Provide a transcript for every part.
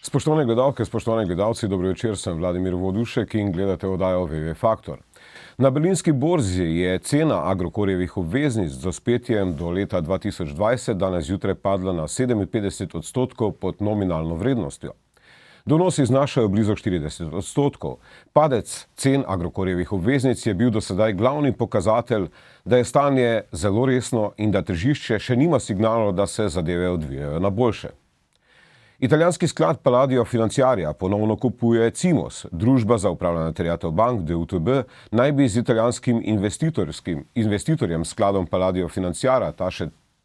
Spoštovane gledalke, spoštovani gledalci, dobro večer, sem Vladimir Vodušek in gledate oddajo VV Faktor. Na berlinski borzi je cena Agrokorjevih obveznic z dospetjem do leta 2020 danes zjutraj padla na 57% pod nominalno vrednostjo. Donosi znašajo blizu 40%. Padec cen Agrokorjevih obveznic je bil do sedaj glavni pokazatelj, da je stanje zelo resno in da tržišče še nima signalov, da se zadeve odvijajo na boljše. Italijanski sklad Palladio Financiaria ponovno kupuje Cimos. Družba za upravljanje terjatev bank DUTB naj bi z italijanskim investitorjem skladom Palladio Financiaria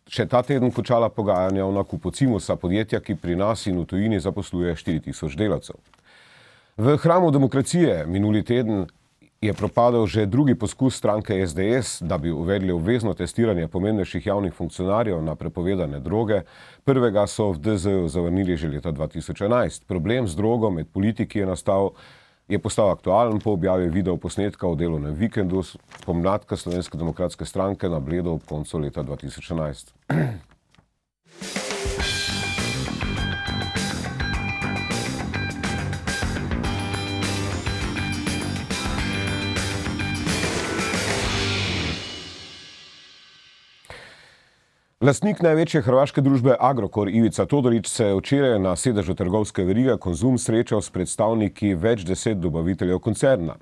še ta teden končala pogajanja o nakupu Cimosa, podjetja, ki pri nas in v tujini zaposluje 4000 delavcev. V hramu demokracije minuli teden je propadel že drugi poskus stranke SDS, da bi uvedli obvezno testiranje pomembnejših javnih funkcionarjev na prepovedane droge. Prvega so v DZ zavrnili že leta 2011. Problem z drogo med politiki je postal aktualen po objavi videoposnetka o delovnem vikendu pomladka Slovenske demokratske stranke na Bledu ob koncu leta 2011. Lastnik največje hrvaške družbe Agrokor Ivica Todorić se je včeraj na sedežu trgovske verige Konzum srečal s predstavniki več deset dobaviteljev koncerna.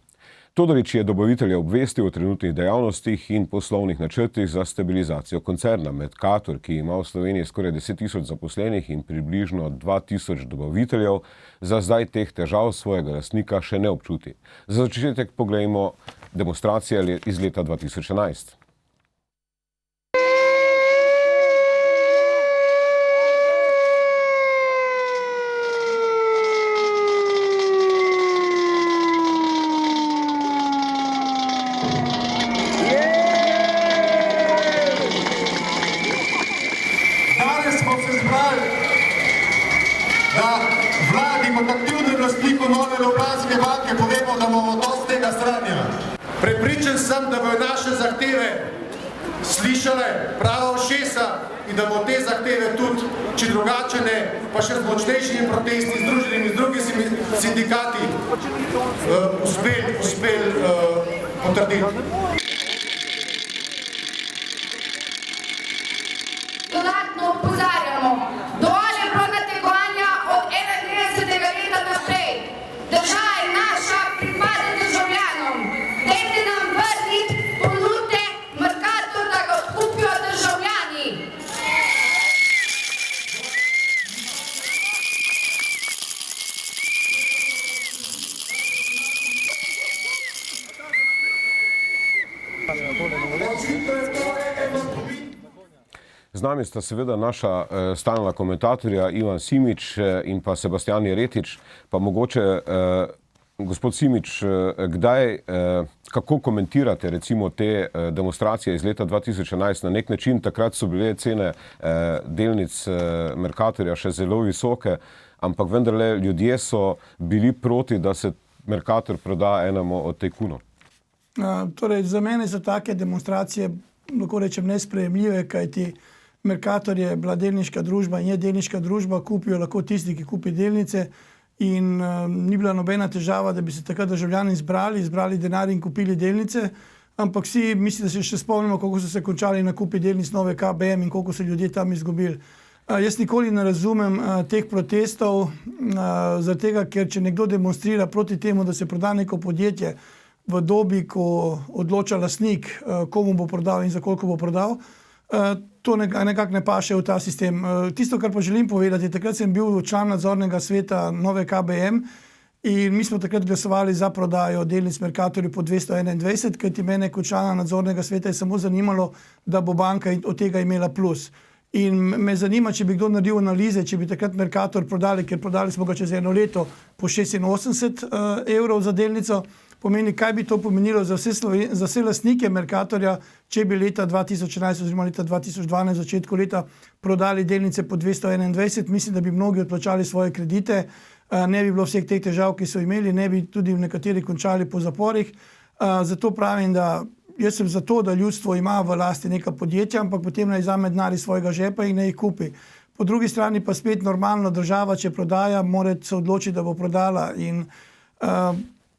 Todorić je dobavitelje obvestil o trenutnih dejavnostih in poslovnih načrtih za stabilizacijo koncerna. Mercator, ki ima v Sloveniji skoraj 10 000 zaposlenih in približno 2000 dobaviteljev, za zdaj teh težav svojega lastnika še ne občuti. Za začetek poglejmo demonstracije iz leta 2011. Prepričan sem, da bodo naše zahteve slišale prava ušesa in da bo te zahteve tudi, če drugače ne, pa še z močnejšimi protesti, združenimi z drugimi sindikati, uspeli potrditi. Dodatno opozarjamo, dovolj je bilo nategovanja od 31. leta naprej. Država je naša, pripade državljanom. Dajte nam vrniti, ponudite Mercator, da ga odkupijo državljani. Z nami sta seveda naša stalna komentatorja Ivan Simič in pa Sebastian Jeretič. Pa mogoče, gospod Simič, kako komentirate recimo te demonstracije iz leta 2011? Na nek način takrat so bile cene delnic Mercatorja še zelo visoke, ampak vendarle ljudje so bili proti, da se Mercator proda enemu od tajkunov. Torej, za mene so take demonstracije, lahko rečem, nesprejemljive, kajti Mercator je bila delniška družba in je delniška družba, kupijo lahko tisti, ki kupi delnice in ni bila nobena težava, da bi se takrat državljani izbrali denar in kupili delnice, ampak vsi mislim, da se še spomnimo, kako so se končali nakupi delnic nove KBM in koliko so ljudje tam izgubili. Jaz nikoli ne razumem teh protestov, zaradi tega, ker če nekdo demonstrira proti temu, da se proda neko podjetje v dobi, ko odloča lastnik, komu bo prodal in za koliko bo prodal, to nekako ne paše v ta sistem. Tisto, kar pa želim povedati, takrat sem bil član nadzornega sveta nove KBM in mi smo takrat glasovali za prodajo delnic Mercatorju po 221, kajti mene kot člana nadzornega sveta je samo zanimalo, da bo banka od tega imela plus. In me zanima, če bi kdo naredil analize, če bi takrat Mercator prodali, ker prodali smo ga čez eno leto po 86 evrov za delnico, pomeni, kaj bi to pomenilo za vse lastnike Mercatorja, če bi leta 2011 oziroma leta 2012 začetku leta prodali delnice po 221. Mislim, da bi mnogi odplačali svoje kredite, ne bi bilo vseh teh težav, ki so imeli, ne bi tudi nekateri končali po zaporih. Zato pravim, da jaz sem za to, da ljudstvo ima v lasti neka podjetja, ampak potem naj vzame denar iz svojega žepa in naj jih kupi. po drugi strani pa spet normalno država, če prodaja, mora se odločiti, da bo prodala. In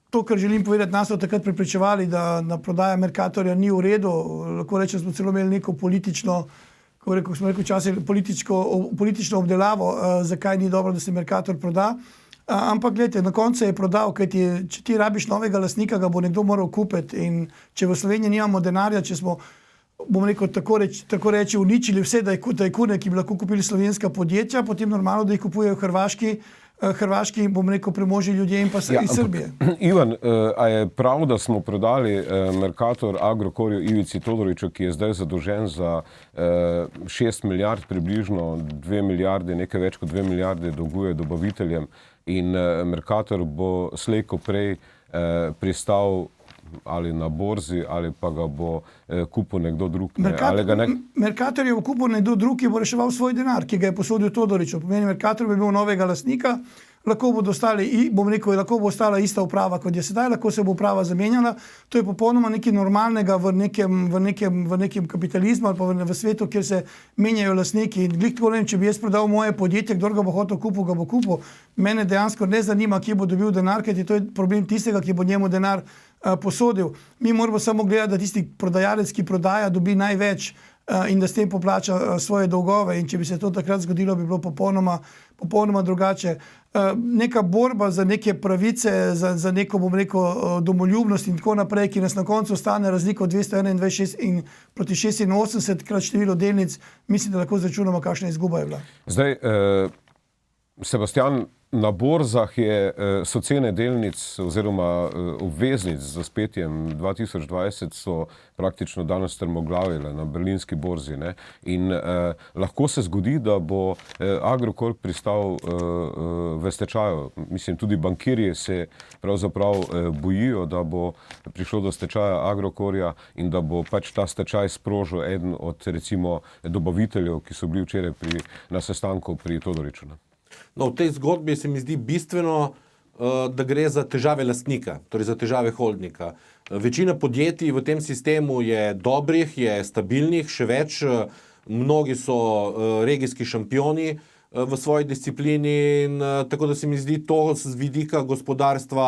to, kar želim povedati, nas so takrat prepričevali, da prodaja Mercatorja ni v redu. Lahko rečem, smo celo imeli neko politično, kako smo rekli včasih, politično obdelavo, zakaj ni dobro, da se Mercator proda. Ampak gledajte, na koncu je prodal, kajti če ti rabiš novega lastnika, ga bo nekdo moral kupiti. In če v Sloveniji nimamo denarja, če smo, bom rekel, tako reči, uničili vse tajkune, ki bi lahko kupili slovenska podjetja, potem normalno, da jih kupujejo hrvaški, bom rekel, premožni ljudje in pa iz Srbije. Ivan, a je prav, da smo prodali Mercator Agrokorju Ivici Todoriću, ki je zdaj zadolžen za 6 milijard, približno 2 milijarde, nekaj več kot 2 milijarde dolguje dobaviteljem in Mercator bo slej ko prej pristal ali na borzi, ali pa ga bo kupil nekdo drug. Mercator je kupil nekdo drug, ki bo reševal svoj denar, ki ga je posodil Todoriću. Pomeni, Mercator bi imel novega lastnika, lahko bo ostala ista uprava, kot je sedaj, lahko se bo uprava zamenjala. To je popolnoma nekaj normalnega v nekem kapitalizmu ali pa v svetu, kjer se menjajo lastniki. In glih tako ne vem, če bi jaz prodal moje podjetje, kdor ga bo hotel kupil, ga bo kupil. Mene dejansko ne zanima, kje bo dobil denar, ker je to problem tistega, ki bo njemu denar posodil. Mi moramo samo gledati, da tisti prodajalec, ki prodaja, dobi največ in da s tem poplača svoje dolgove. In če bi se to takrat zgodilo, bi bilo popolnoma drugače. Neka borba za neke pravice, za neko, bom rekel, domoljubnost in tako naprej, ki nas na koncu stane razliko od 221 in proti 86 krat število delnic, mislim, da lahko zračunamo, kakšna izguba je bila. Zdaj, Sebastian, na borzah so cene delnic oziroma obveznic z zaspetjem 2020 so praktično danes strmoglavile na berlinski borzi. Ne? In lahko se zgodi, da bo Agrokor pristal v stečaju. Mislim, tudi bankirji se pravzaprav bojijo, da bo prišlo do stečaja Agrokorja in da bo pač ta stečaj sprožil eden od, recimo, dobaviteljev, ki so bili včeraj na sestanku pri Todoriću. No, v tej zgodbi se mi zdi bistveno, da gre za težave lastnika, torej za težave holdnika. Večina podjetij v tem sistemu je dobrih, je stabilnih, še več, mnogi so regijski šampioni v svoji disciplini, in tako da se mi zdi to z vidika gospodarstva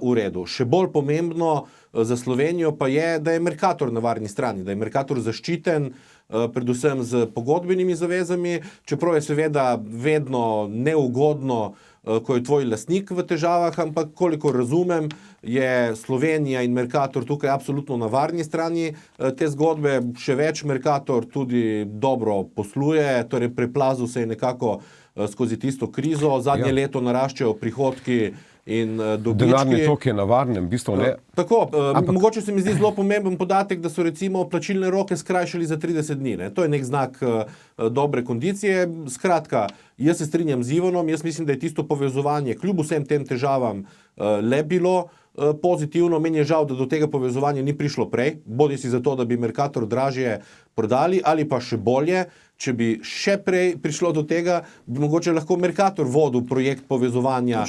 v redu. Še bolj pomembno za Slovenijo pa je, da je Mercator na varni strani, da je Mercator zaščiten, predvsem z pogodbenimi zavezami, čeprav je seveda vedno neugodno, ko je tvoj lastnik v težavah, ampak koliko razumem, je Slovenija in Mercator tukaj absolutno na varni strani te zgodbe. Še več, Mercator tudi dobro posluje, torej preplazil se je nekako skozi tisto krizo, zadnje leto naraščajo prihodki in dobički. Denarni tok je na varnem, v bistvu ne. Tako, mogoče se mi zdi zelo pomemben podatek, da so recimo plačilne roke skrajšali za 30 dni. Ne? To je nek znak dobre kondicije. Skratka, jaz se strinjam z Ivanom, jaz mislim, da je tisto povezovanje kljub vsem tem težavam le bilo pozitivno. Meni je žal, da do tega povezovanja ni prišlo prej, bodi si zato, da bi Mercator dražje prodali, ali pa še bolje, če bi še prej prišlo do tega, bi mogoče lahko Mercator vodil projekt povezovanja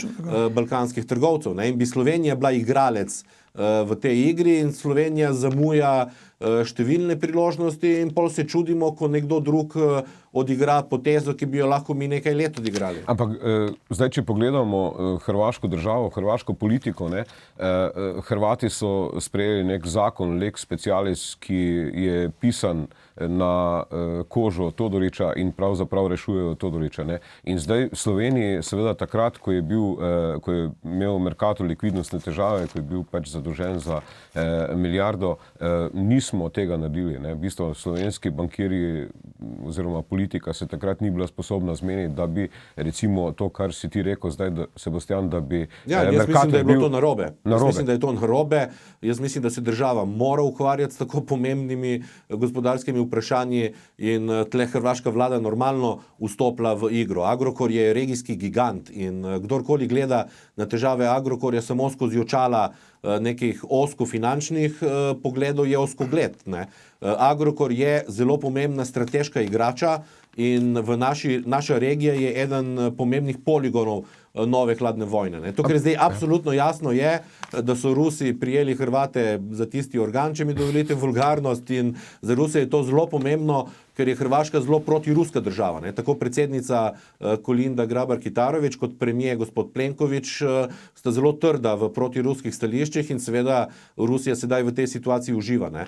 balkanskih trgovcev, ne? In bi Slovenija bila igralec v tej igri in Slovenija zamuja številne priložnosti in pol se čudimo, ko nekdo drug odigra potezo, ki bi jo lahko mi nekaj let odigrali. Ampak zdaj, če pogledamo hrvaško državo, hrvaško politiko, ne, Hrvati so sprejeli nek zakon, lex specialis, ki je pisan na kožo Todorića in pravzaprav rešujejo Todorića. Ne. In zdaj v Sloveniji, seveda takrat, ko je imel Mercator likvidnostne težave, ko je bil pač zadolžen za milijardo, nismo tega naredili. Ne. V bistvu slovenski bankirji oziroma politika se takrat ni bila sposobna zmeniti, da bi recimo to, kar si ti rekel zdaj, Sebastian, da bi jaz mislim, da je bilo to narobe. Mislim, da je to narobe. Jaz mislim, da se država mora ukvarjati s tako pomembnimi gospodarskimi vprašanji in tle hrvaška vlada normalno vstopila v igro. Agrokor je regijski gigant in kdorkoli gleda na težave Agrokorja samo skozi očala nekih osko-finančnih pogledov, je oskogled. Agrokor je zelo pomembna strateška igrača in naša regija je eden pomembnih poligonov nove hladne vojne. Ne. To, kar je zdaj absolutno jasno, je, da so Rusi prijeli Hrvate za tisti organ, če mi dovolite vulgarnost, in za Rusijo je to zelo pomembno, ker je Hrvaška zelo protiruska država. Ne. Tako predsednica Kolinda Grabar-Kitarović kot premijer gospod Plenković sta zelo trda v protiruskih stališčih in seveda Rusija sedaj v tej situaciji uživa. Ne.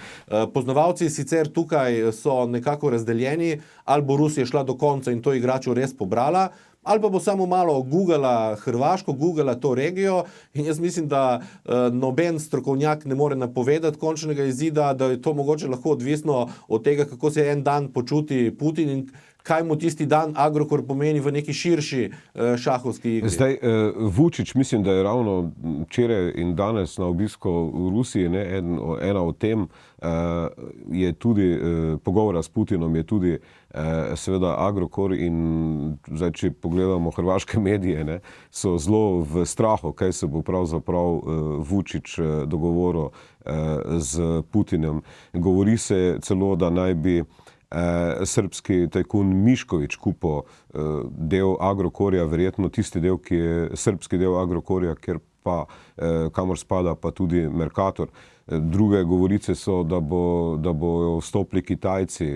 Poznavalci sicer tukaj so nekako razdeljeni, ali bo Rusija šla do konca in to igračo res pobrala, ali pa bo samo malo googlala Hrvaško, googlala to regijo, in jaz mislim, da noben strokovnjak ne more napovedati končnega izida, da je to mogoče lahko odvisno od tega, kako se en dan počuti Putin in kaj mu tisti dan Agrokor pomeni v neki širši šahovski igri. Zdaj, Vučić, mislim, da je ravno včeraj in danes na obisku v Rusiji, ne, ena od tem je tudi pogovora s Putinom, je tudi seveda Agrokor, in zdaj, če pogledamo hrvaške medije, ne, so zelo v strahu, kaj se bo pravzaprav Vučić dogovoril z Putinem. Govori se celo, da naj bi srbski tajkun Mišković kupil del Agrokorja, verjetno tisti del, ki je srbski del Agrokorja, kamor spada pa tudi Mercator. Druge govorice so, da bojo vstopili Kitajci,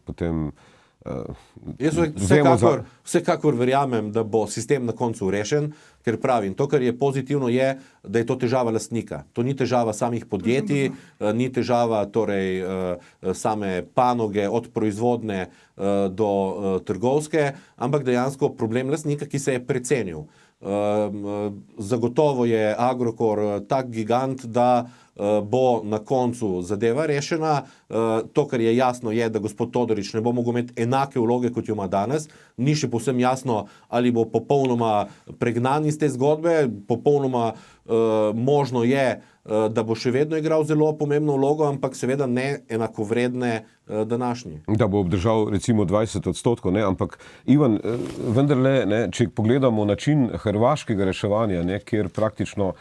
potem Jaz vsekakor verjamem, da bo sistem na koncu rešen, ker pravim, to, kar je pozitivno, je, da je to težava lastnika. To ni težava samih podjetij, ni težava torej same panoge od proizvodne do trgovske, ampak dejansko problem lastnika, ki se je precenil. Zagotovo je Agrokor tak gigant, da bo na koncu zadeva rešena. To, kar je jasno, je, da gospod Todorić ne bo mogel imeti enake vloge, kot jo ima danes. Ni še povsem jasno, ali bo popolnoma pregnan iz te zgodbe. Popolnoma možno je, da bo še vedno igral zelo pomembno vlogo, ampak seveda ne enakovredne današnji. Da bo obdržal recimo 20%, ne, ampak Ivan, vendarle, ne, če pogledamo način hrvaškega reševanja, ne, kjer praktično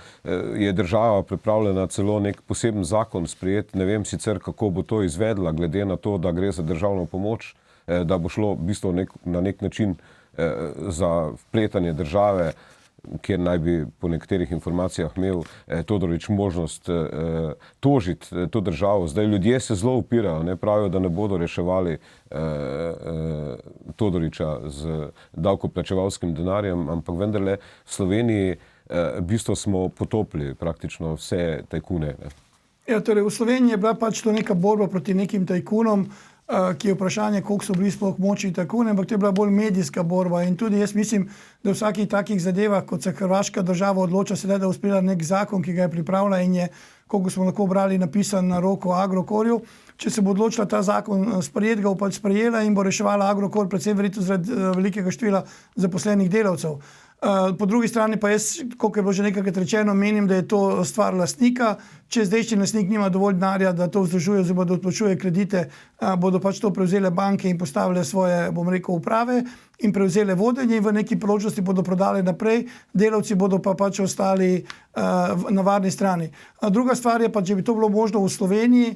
je država pripravljena celo nek poseben zakon sprejeti, ne vem sicer, kako bo to izvedla, glede na to, da gre za državno pomoč, da bo šlo v bistvu na nek način za vpletanje države, kjer naj bi po nekaterih informacijah imel Todorić možnost tožiti to državo. Zdaj ljudje se zelo upirajo, ne, pravijo, da ne bodo reševali Todorića z davkoplačevalskim denarjem, ampak vendarle v Sloveniji v bistvu smo potopili praktično vse tajkune. Ne. Ja, torej v Sloveniji je bila pač to neka borba proti nekim tajkunom, ki je vprašanje, koliko so bili sploh močni tajkuni, ampak to je bila bolj medijska borba. In tudi jaz mislim, da v vsakih takih zadevah, kot se hrvaška država odloča, sedaj, da je uspela nek zakon, ki ga je pripravila in je, koliko smo lahko brali, napisan na roko Agrokorju. Če se bo odločila ta zakon sprejeti, ga bo pač sprejela in bo reševala Agrokor, predvsem verjetno zaradi velikega števila zaposlenih delavcev. Po drugi strani pa jaz, koliko je bilo že nekajkrat rečeno, menim, da je to stvar lastnika. Če zdajšnji lastnik nima dovolj denarja, da to vzdržuje oziroma da odplačuje kredite, bodo pač to prevzele banke in postavile svoje, bom rekel, uprave in prevzele vodenje in v neki priložnosti bodo prodali naprej, delavci bodo pa pač ostali na varni strani. Druga stvar je pa, če bi to bilo možno v Sloveniji,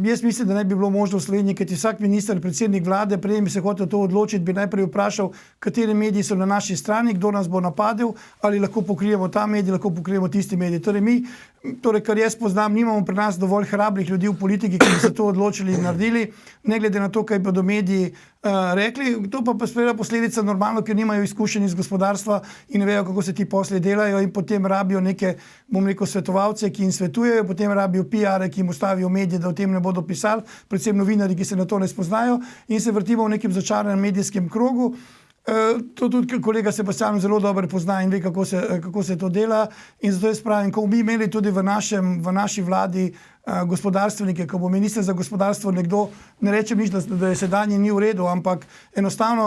jaz mislim, da ne bi bilo možno v Sloveniji, kajti vsak minister, predsednik vlade, preden bi se hotel to odločiti, bi najprej vprašal, kateri mediji so na naši strani, kdo nas bo napadel, ali lahko pokrijemo ta medij, lahko pokrijemo tisti medij. Torej, kar jaz poznam, nimamo pri nas dovolj hrabrih ljudi v politiki, ki bi se to odločili in naredili, ne glede na to, kaj bodo mediji rekli. To pa seveda posledica normalno, ker nimajo izkušenj iz gospodarstva in ne vejo, kako se ti posli delajo, in potem rabijo neke, bom rekel, svetovalce, ki jim svetujejo, potem rabijo PR-e, ki jim ustavijo medije, da o tem ne bodo pisali, predvsem novinarji, ki se na to ne spoznajo, in se vrtimo v nekem začaranem medijskem krogu. To tudi kolega Sebastian zelo dobro pozna in ve, kako se to dela, in zato jaz pravim, ko bi imeli tudi v naši vladi gospodarstvenike, ko bo minister za gospodarstvo nekdo, ne rečem nič, da je sedanji ni v redu, ampak enostavno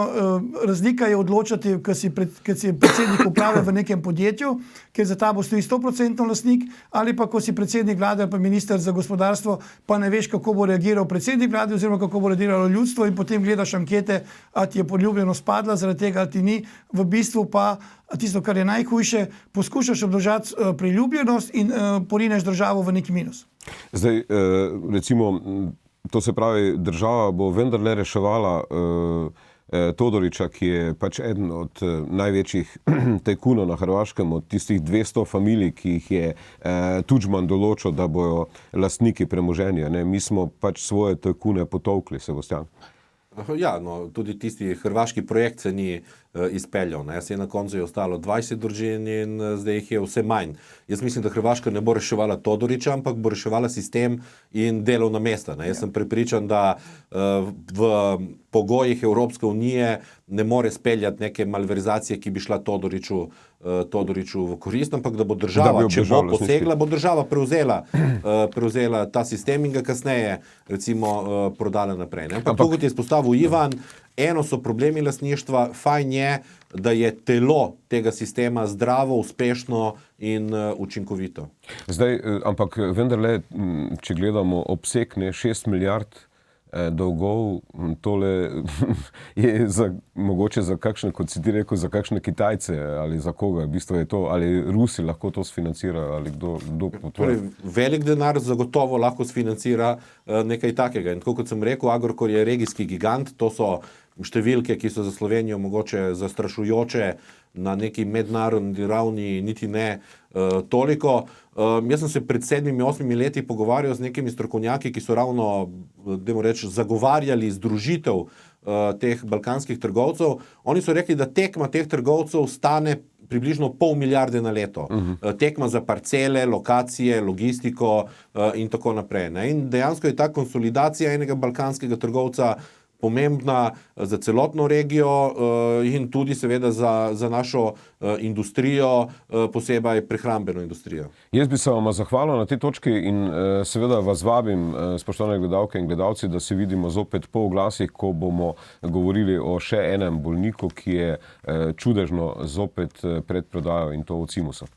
razlika je odločati, ker si predsednik uprave v nekem podjetju, ker za ta bo stoji 100% lastnik, ali pa ko si predsednik vlade ali pa minister za gospodarstvo, pa ne veš, kako bo reagiral predsednik vlade oziroma kako bo reagiralo ljudstvo, in potem gledaš ankete, a ti je podljubljenost padla zaradi tega, ali ti ni, v bistvu pa tisto, kar je najhujše, poskušaš obdržati priljubljenost in porineš državo v neki minus. Zdaj, recimo, to se pravi, država bo vendarle reševala Todorića, ki je pač eden od največjih tajkunov na Hrvaškem, od tistih 200 familij, ki jih je Tudžman določil, da bojo lastniki premoženja. Ne? Mi smo pač svoje tajkune potolkli, Sebastian. Ja, no, tudi tisti hrvaški projekt se ni izpeljal. Se je na koncu je ostalo 20 družin in zdaj jih je vse manj. Jaz mislim, da Hrvaška ne bo reševala Todorića, ampak bo reševala sistem in delovna mesta. Jaz sem prepričan, da v pogojih Evropske unije ne more speljati neke malverzacije, ki bi šla Todoriću v korist, ampak da bo država, če bo posegla, bo država prevzela ta sistem in ga kasneje recimo prodala naprej. Ampak to, kot je izpostavil Ivan, eno so problemi lastništva, fajn je, da je telo tega sistema zdravo, uspešno in učinkovito. Zdaj, ampak vendarle, če gledamo obseg, 6 milijard dolgov, tole je mogoče za kakšne, kot si ti rekel, za kakšne Kitajce ali za koga, v bistvu je to, ali Rusi lahko to sfinancirajo ali kdo torej, velik denar zagotovo lahko sfinancira nekaj takega. In tako kot sem rekel, Agrokor je regijski gigant, to so številke, ki so za Slovenijo mogoče zastrašujoče, na neki mednarodni ravni niti ne toliko. Jaz sem se pred 7-8 leti pogovarjal z nekimi strokovnjaki, ki so ravno, dajmo reči, zagovarjali združitev teh balkanskih trgovcev. Oni so rekli, da tekma teh trgovcev stane približno 0,5 milijarde na leto. Tekma za parcele, lokacije, logistiko in tako naprej. In dejansko je ta konsolidacija enega balkanskega trgovca pomembna za celotno regijo in tudi seveda za našo industrijo, posebej prehrambeno industrijo. Jaz bi se vam zahvalil na tej točki in seveda vas vabim, spoštovane gledalke in gledalci, da se vidimo zopet po oglasih, ko bomo govorili o še enem bolniku, ki je čudežno zopet predprodajal, in to o cimusu.